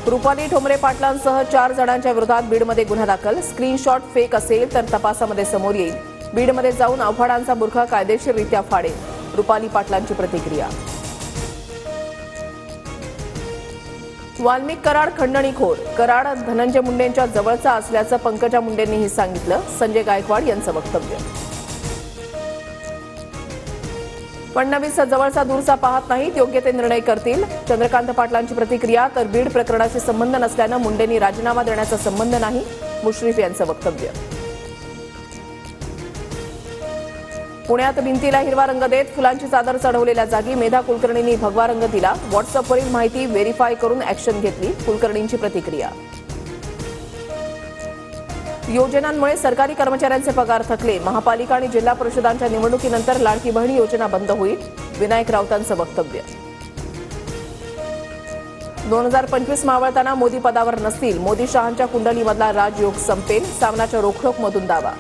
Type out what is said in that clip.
रुपाली ठोंबरे पाटलांसह 4 जणांच्या विरोधात बीडमध्ये गुन्हा दाखल. स्क्रीनशॉट फेक असेल तर तपासामध्ये समोर येईल. बीडमध्ये जाऊन अवघडांचा बुरखा कायदेशीररित्या फाडेल. रुपाली पाटलांची प्रतिक्रिया. वाल्मिक कराड खंडणीखोर. कराड धनंजय मुंडेंच्या जवळचा असल्याचं पंकजा मुंडेंनीही सांगितलं. संजय गायकवाड यांचं वक्तव्य. फडणवीस जवळचा दूरचा पाहत नाहीत, योग्य ते निर्णय करतील. चंद्रकांत पाटलांची प्रतिक्रिया. तर बीड प्रकरणाशी संबंध नसल्यानं मुंडेंनी राजीनामा देण्याचा संबंध नाही. मुश्रीफ यांचं वक्तव्य. पुण्यात भिंतीला हिरवा रंग देत फुलांची चादर चढवलेल्या जागी मेधा कुलकर्णींनी भगवा रंग दिला. व्हॉट्सअपवरील माहिती व्हेरीफाय करून ॲक्शन घेतली. कुलकर्णींची प्रतिक्रिया. योजनांमुळे सरकारी कर्मचाऱ्यांचे पगार थकले. महापालिका आणि जिल्हा परिषदांच्या निवडणुकीनंतर लाडकी बहीण योजना बंद होईल. विनायक राऊतांचं वक्तव्य. 2025 मावळताना मोदी पदावर नसतील. मोदी शहांच्या कुंडलीमधला राजयोग संपेल. सामनाच्या रोखोकमधून दावा.